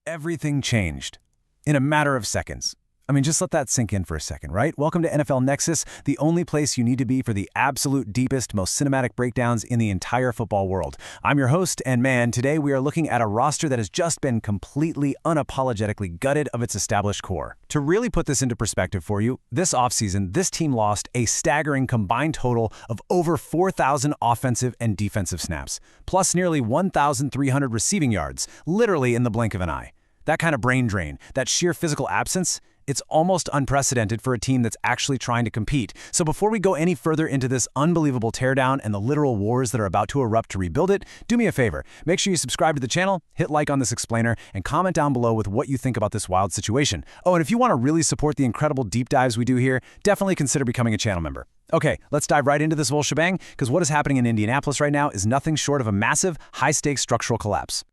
Everything changed in a matter of seconds. I mean, just let that sink in for a second, right? Welcome to NFL Nexus, the only place you need to be for the absolute deepest, most cinematic breakdowns in the entire football world. I'm your host, and man, today we are looking at a roster that has just been completely, unapologetically gutted of its established core. To really put this into perspective for you, this offseason, this team lost a staggering combined total of over 4,000 offensive and defensive snaps, plus nearly 1,300 receiving yards, literally in the blink of an eye. That kind of brain drain, that sheer physical absence, it's almost unprecedented for a team that's actually trying to compete. So before we go any further into this unbelievable teardown and the literal wars that are about to erupt to rebuild it, do me a favor. Make sure you subscribe to the channel, hit like on this explainer, and comment down below with what you think about this wild situation. Oh, and if you want to really support the incredible deep dives we do here, definitely consider becoming a channel member. Okay, let's dive right into this whole shebang, because what is happening in Indianapolis right now is nothing short of a massive, high-stakes structural collapse.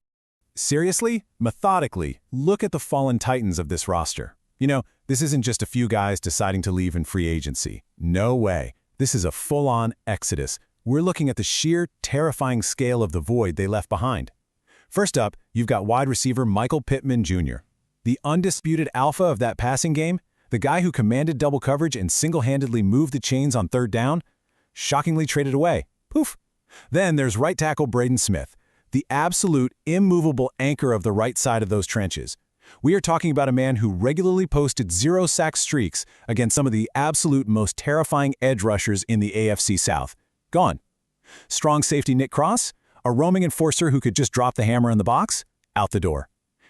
Seriously? Methodically, look at the fallen titans of this roster. You know, this isn't just a few guys deciding to leave in free agency. No way. This is a full-on exodus. We're looking at the sheer, terrifying scale of the void they left behind. First up, you've got wide receiver Michael Pittman Jr., the undisputed alpha of that passing game, the guy who commanded double coverage and single-handedly moved the chains on third down, shockingly traded away. Poof. Then there's right tackle Braden Smith, the absolute, immovable anchor of the right side of those trenches. We are talking about a man who regularly posted zero-sack streaks against some of the absolute most terrifying edge rushers in the AFC South. Gone. Strong safety Nick Cross, a roaming enforcer who could just drop the hammer in the box, out the door.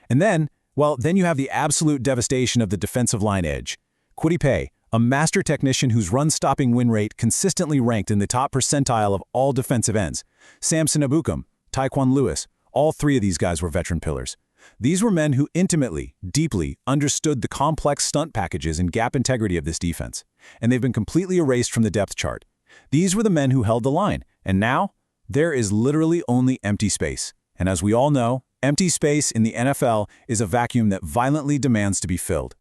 And then you have the absolute devastation of the defensive line edge. Kwity Paye, a master technician whose run-stopping win rate consistently ranked in the top percentile of all defensive ends. Samson Ebukam, Tyquan Lewis, all three of these guys were veteran pillars. These were men who intimately, deeply understood the complex stunt packages and gap integrity of this defense, and they've been completely erased from the depth chart. These were the men who held the line, and now there is literally only empty space. And as we all know, empty space in the NFL is a vacuum that violently demands to be filled.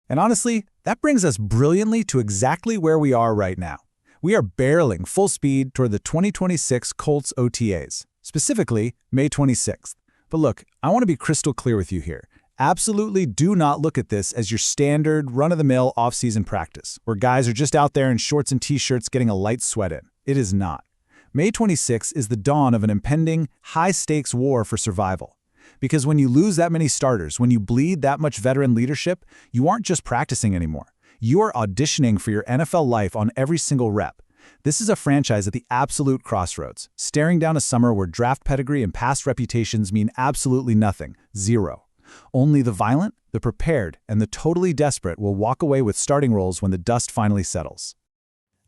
And honestly, that brings us brilliantly to exactly where we are right now. We are barreling full speed toward the 2026 Colts OTAs, specifically May 26th. But look, I want to be crystal clear with you here. Absolutely do not look at this as your standard run-of-the-mill off-season practice, where guys are just out there in shorts and t-shirts getting a light sweat in. It is not. May 26th is the dawn of an impending, high-stakes war for survival. Because when you lose that many starters, when you bleed that much veteran leadership, you aren't just practicing anymore. You are auditioning for your NFL life on every single rep. This is a franchise at the absolute crossroads, staring down a summer where draft pedigree and past reputations mean absolutely nothing, zero. Only the violent, the prepared, and the totally desperate will walk away with starting roles when the dust finally settles.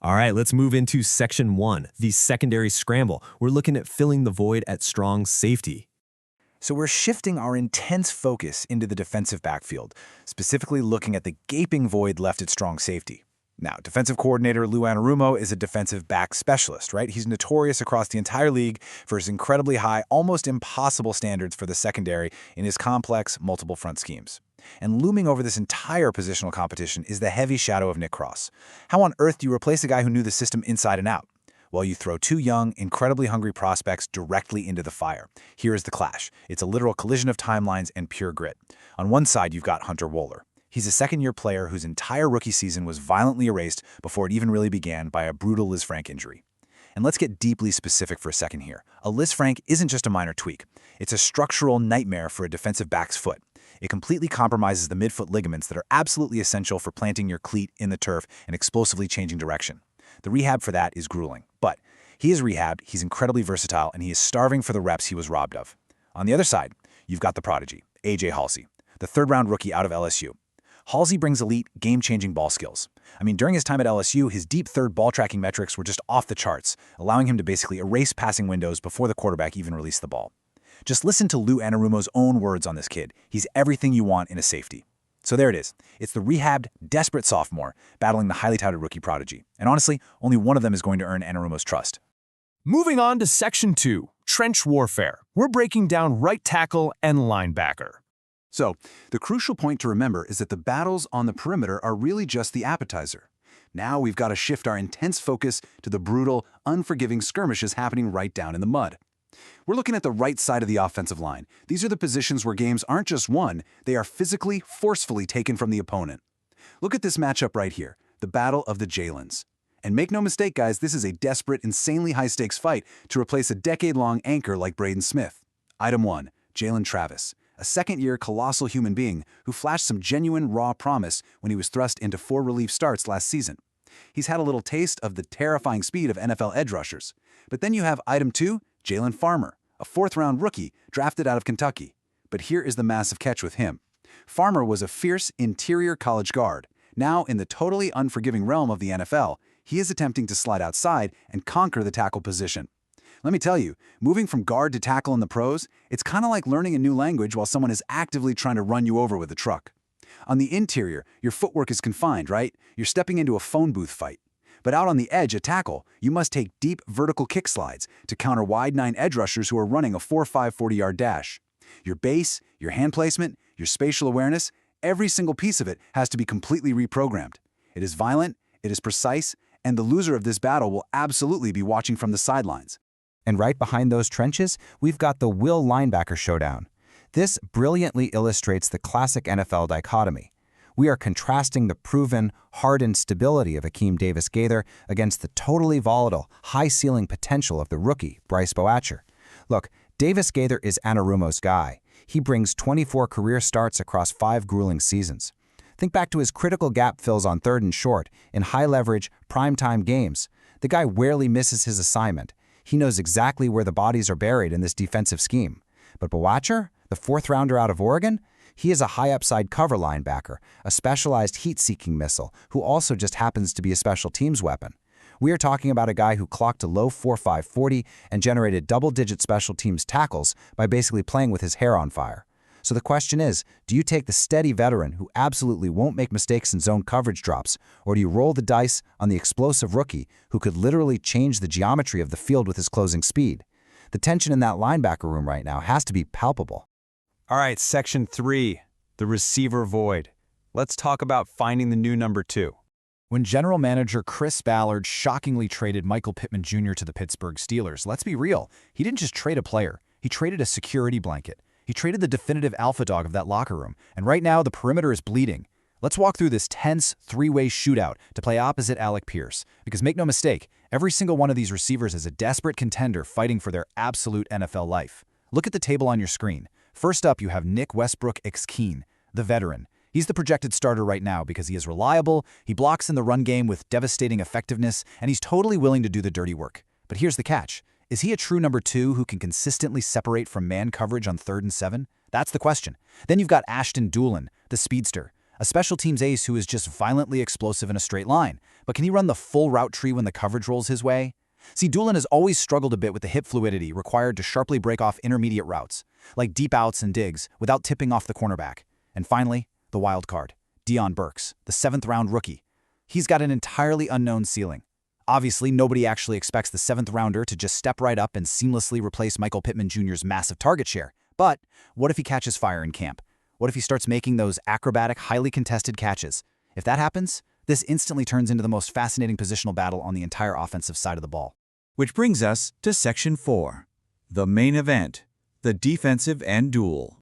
All right, let's move into Section 1, the secondary scramble. We're looking at filling the void at strong safety. So we're shifting our intense focus into the defensive backfield, specifically looking at the gaping void left at strong safety. Now, defensive coordinator Lou Anarumo is a defensive back specialist, right? He's notorious across the entire league for his incredibly high, almost impossible standards for the secondary in his complex, multiple front schemes. And looming over this entire positional competition is the heavy shadow of Nick Cross. How on earth do you replace a guy who knew the system inside and out? Well, you throw two young, incredibly hungry prospects directly into the fire. Here is the clash. It's a literal collision of timelines and pure grit. On one side, you've got Hunter Wohler. He's a second-year player whose entire rookie season was violently erased before it even really began by a brutal Lisfranc injury. And let's get deeply specific for a second here. A Lisfranc isn't just a minor tweak. It's a structural nightmare for a defensive back's foot. It completely compromises the midfoot ligaments that are absolutely essential for planting your cleat in the turf and explosively changing direction. The rehab for that is grueling. But he is rehabbed, he's incredibly versatile, and he is starving for the reps he was robbed of. On the other side, you've got the prodigy, A.J. Halsey, the third-round rookie out of LSU. Halsey brings elite, game-changing ball skills. I mean, during his time at LSU, his deep third ball-tracking metrics were just off the charts, allowing him to basically erase passing windows before the quarterback even released the ball. Just listen to Lou Anarumo's own words on this kid. He's everything you want in a safety. So there it is. It's the rehabbed, desperate sophomore battling the highly touted rookie prodigy. And honestly, only one of them is going to earn Anarumo's trust. Moving on to Section 2, Trench Warfare. We're breaking down right tackle and linebacker. So, the crucial point to remember is that the battles on the perimeter are really just the appetizer. Now we've got to shift our intense focus to the brutal, unforgiving skirmishes happening right down in the mud. We're looking at the right side of the offensive line. These are the positions where games aren't just won, they are physically, forcefully taken from the opponent. Look at this matchup right here, the battle of the Jalens. And make no mistake, guys, this is a desperate, insanely high-stakes fight to replace a decade-long anchor like Braden Smith. Item 1, Jalen Travis, a second-year colossal human being who flashed some genuine raw promise when he was thrust into 4 relief starts last season. He's had a little taste of the terrifying speed of NFL edge rushers. But then you have Item 2, Jalen Farmer, a 4th-round rookie drafted out of Kentucky. But here is the massive catch with him. Farmer was a fierce interior college guard. Now, in the totally unforgiving realm of the NFL, he is attempting to slide outside and conquer the tackle position. Let me tell you, moving from guard to tackle in the pros, it's kind of like learning a new language while someone is actively trying to run you over with a truck. On the interior, your footwork is confined, right? You're stepping into a phone booth fight. But out on the edge at tackle, you must take deep vertical kick slides to counter wide 9 edge rushers who are running a 4.5 40-yard dash. Your base, your hand placement, your spatial awareness, every single piece of it has to be completely reprogrammed. It is violent, it is precise, and the loser of this battle will absolutely be watching from the sidelines. And right behind those trenches, we've got the will linebacker showdown. This brilliantly illustrates the classic NFL dichotomy. We are contrasting the proven, hardened stability of Akeem Davis-Gaither against the totally volatile, high-ceiling potential of the rookie, Bryce Boatcher. Look, Davis-Gaither is Anarumo's guy. He brings 24 career starts across 5 grueling seasons. Think back to his critical gap fills on 3rd and short in high-leverage, prime-time games. The guy rarely misses his assignment. He knows exactly where the bodies are buried in this defensive scheme. But Boatcher, the 4th-rounder out of Oregon, he is a high-upside cover linebacker, a specialized heat-seeking missile who also just happens to be a special teams weapon. We are talking about a guy who clocked a low 4.5 40 and generated double-digit special teams tackles by basically playing with his hair on fire. So the question is, do you take the steady veteran who absolutely won't make mistakes in zone coverage drops, or do you roll the dice on the explosive rookie who could literally change the geometry of the field with his closing speed? The tension in that linebacker room right now has to be palpable. All right, Section 3, the receiver void. Let's talk about finding the new number 2. When general manager Chris Ballard shockingly traded Michael Pittman Jr. to the Pittsburgh Steelers, let's be real, he didn't just trade a player, he traded a security blanket. He traded the definitive alpha dog of that locker room, and right now the perimeter is bleeding. Let's walk through this tense, 3-way shootout to play opposite Alec Pierce, because make no mistake, every single one of these receivers is a desperate contender fighting for their absolute NFL life. Look at the table on your screen. First up, you have Nick Westbrook-Ikhine, the veteran. He's the projected starter right now because he is reliable, he blocks in the run game with devastating effectiveness, and he's totally willing to do the dirty work. But here's the catch. Is he a true number 2 who can consistently separate from man coverage on 3rd and 7? That's the question. Then you've got Ashton Dulin, the speedster, a special teams ace who is just violently explosive in a straight line. But can he run the full route tree when the coverage rolls his way? See, Dulin has always struggled a bit with the hip fluidity required to sharply break off intermediate routes, like deep outs and digs, without tipping off the cornerback. And finally, the wild card, Deion Burks, the 7th-round rookie. He's got an entirely unknown ceiling. Obviously, nobody actually expects the 7th-rounder to just step right up and seamlessly replace Michael Pittman Jr.'s massive target share. But what if he catches fire in camp? What if he starts making those acrobatic, highly contested catches? If that happens, this instantly turns into the most fascinating positional battle on the entire offensive side of the ball. Which brings us to Section 4, the main event, the defensive end duel.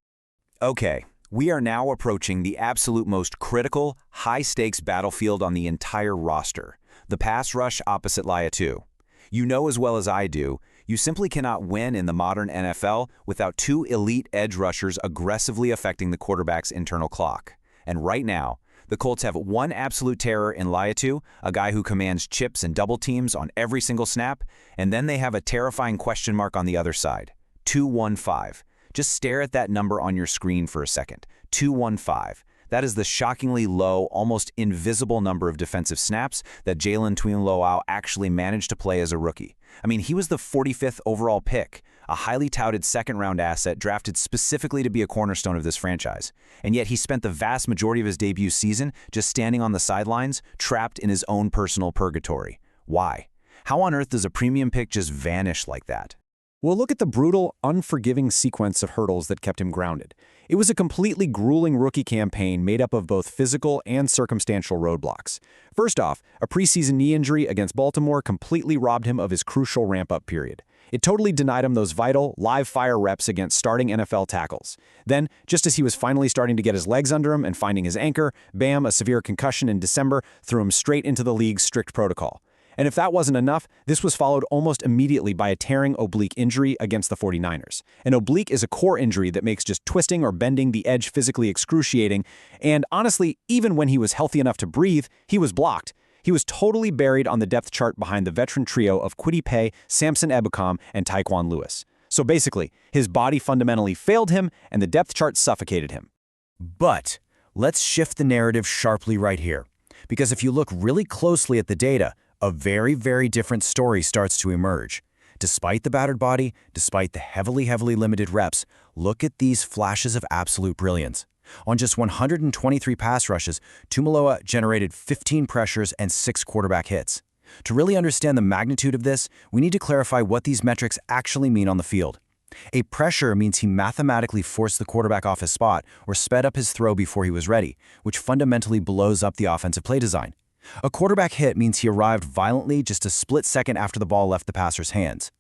Okay, we are now approaching the absolute most critical, high-stakes battlefield on the entire roster, the pass rush opposite Lia2. You know as well as I do, you simply cannot win in the modern NFL without 2 elite edge rushers aggressively affecting the quarterback's internal clock. And right now, the Colts have one absolute terror in Lia2, a guy who commands chips and double teams on every single snap, and then they have a terrifying question mark on the other side, 215. Just stare at that number on your screen for a second, 215. That is the shockingly low, almost invisible number of defensive snaps that Jalen Tuimoloau actually managed to play as a rookie. I mean, he was the 45th overall pick, a highly touted 2nd-round asset drafted specifically to be a cornerstone of this franchise. And yet he spent the vast majority of his debut season just standing on the sidelines, trapped in his own personal purgatory. Why? How on earth does a premium pick just vanish like that? Well, look at the brutal, unforgiving sequence of hurdles that kept him grounded. It was a completely grueling rookie campaign made up of both physical and circumstantial roadblocks. First off, a preseason knee injury against Baltimore completely robbed him of his crucial ramp-up period. It totally denied him those vital, live-fire reps against starting NFL tackles. Then, just as he was finally starting to get his legs under him and finding his anchor, bam, a severe concussion in December threw him straight into the league's strict protocol. And if that wasn't enough, this was followed almost immediately by a tearing oblique injury against the 49ers. An oblique is a core injury that makes just twisting or bending the edge physically excruciating, and honestly, even when he was healthy enough to breathe, he was blocked. He was totally buried on the depth chart behind the veteran trio of Kwity Paye, Samson Ebukam, and Tyquan Lewis. So basically, his body fundamentally failed him, and the depth chart suffocated him. But let's shift the narrative sharply right here. Because if you look really closely at the data, a very, very different story starts to emerge. Despite the battered body, despite the heavily limited reps, look at these flashes of absolute brilliance. On just 123 pass rushes, Tumaloa generated 15 pressures and 6 quarterback hits. To really understand the magnitude of this, we need to clarify what these metrics actually mean on the field. A pressure means he mathematically forced the quarterback off his spot or sped up his throw before he was ready, which fundamentally blows up the offensive play design. A quarterback hit means he arrived violently just a split second after the ball left the passer's hands.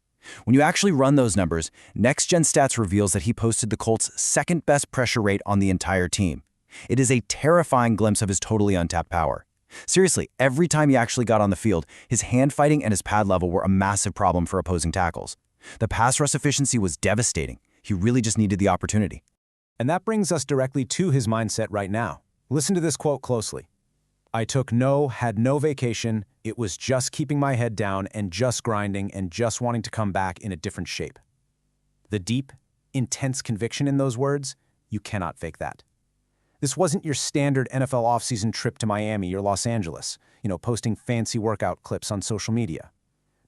When you actually run those numbers, Next Gen Stats reveals that he posted the Colts' second-best pressure rate on the entire team. It is a terrifying glimpse of his totally untapped power. Seriously, every time he actually got on the field, his hand fighting and his pad level were a massive problem for opposing tackles. The pass rush efficiency was devastating. He really just needed the opportunity. And that brings us directly to his mindset right now. Listen to this quote closely. "I had no vacation. It was just keeping my head down and just grinding and just wanting to come back in a different shape." The deep, intense conviction in those words, you cannot fake that. This wasn't your standard NFL offseason trip to Miami or Los Angeles, posting fancy workout clips on social media.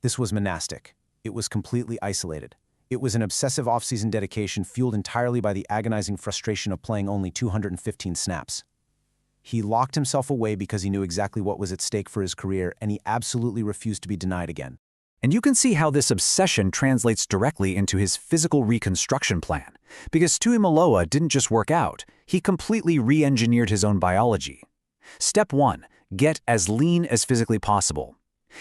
This was monastic. It was completely isolated. It was an obsessive offseason dedication fueled entirely by the agonizing frustration of playing only 215 snaps. He locked himself away because he knew exactly what was at stake for his career, and he absolutely refused to be denied again. And you can see how this obsession translates directly into his physical reconstruction plan. Because Tuimoloa didn't just work out, he completely re-engineered his own biology. Step 1, get as lean as physically possible.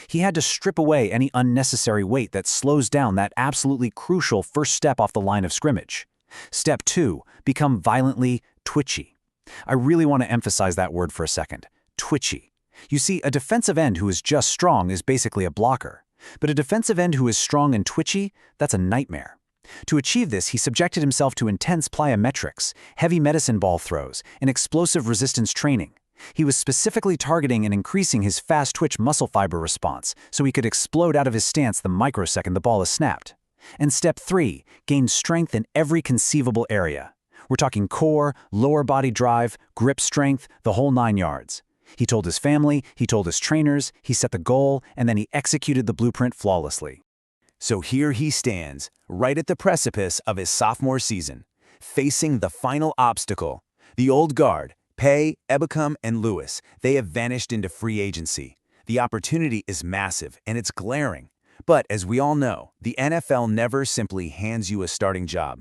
He had to strip away any unnecessary weight that slows down that absolutely crucial first step off the line of scrimmage. Step 2, become violently twitchy. I really want to emphasize that word for a second, twitchy. You see, a defensive end who is just strong is basically a blocker. But a defensive end who is strong and twitchy, that's a nightmare. To achieve this, he subjected himself to intense plyometrics, heavy medicine ball throws, and explosive resistance training. He was specifically targeting and increasing his fast twitch muscle fiber response so he could explode out of his stance the microsecond the ball is snapped. And step 3, gain strength in every conceivable area. We're talking core, lower body drive, grip strength, the whole 9 yards. He told his family, he told his trainers, he set the goal, and then he executed the blueprint flawlessly. So here he stands, right at the precipice of his sophomore season, facing the final obstacle. The old guard, Paye, Ebukam, and Lewis, they have vanished into free agency. The opportunity is massive, and it's glaring. But as we all know, the NFL never simply hands you a starting job.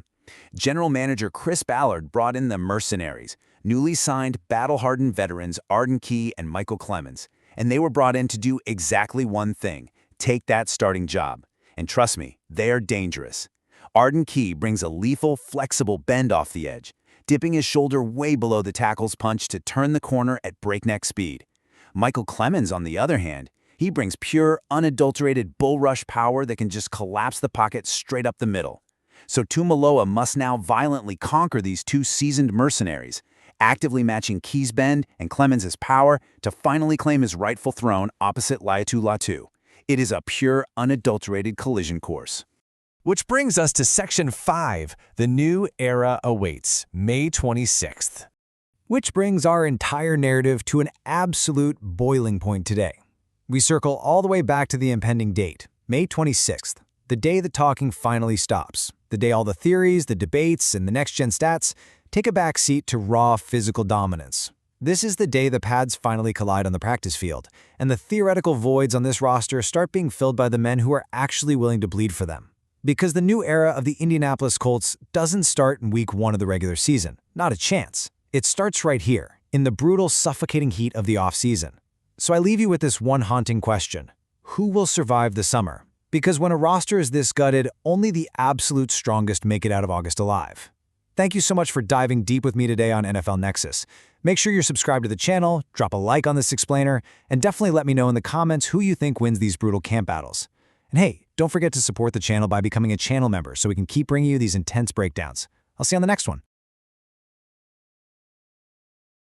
General Manager Chris Ballard brought in the mercenaries, newly signed, battle-hardened veterans Arden Key and Michael Clemens, and they were brought in to do exactly one thing, take that starting job. And trust me, they are dangerous. Arden Key brings a lethal, flexible bend off the edge, dipping his shoulder way below the tackle's punch to turn the corner at breakneck speed. Michael Clemens, on the other hand, he brings pure, unadulterated bull rush power that can just collapse the pocket straight up the middle. So Tumaloa must now violently conquer these two seasoned mercenaries, actively matching Key's bend and Clemens' power to finally claim his rightful throne opposite Laiatu Latu. It is a pure, unadulterated collision course. Which brings us to Section 5, the new era awaits, May 26th. Which brings our entire narrative to an absolute boiling point today. We circle all the way back to the impending date, May 26th, the day the talking finally stops, the day all the theories, the debates, and the next-gen stats take a back seat to raw physical dominance. This is the day the pads finally collide on the practice field, and the theoretical voids on this roster start being filled by the men who are actually willing to bleed for them. Because the new era of the Indianapolis Colts doesn't start in week 1 of the regular season. Not a chance. It starts right here, in the brutal, suffocating heat of the offseason. So I leave you with this one haunting question. Who will survive the summer? Because when a roster is this gutted, only the absolute strongest make it out of August alive. Thank you so much for diving deep with me today on NFL Nexus. Make sure you're subscribed to the channel, drop a like on this explainer, and definitely let me know in the comments who you think wins these brutal camp battles. And hey, don't forget to support the channel by becoming a channel member so we can keep bringing you these intense breakdowns. I'll see you on the next one.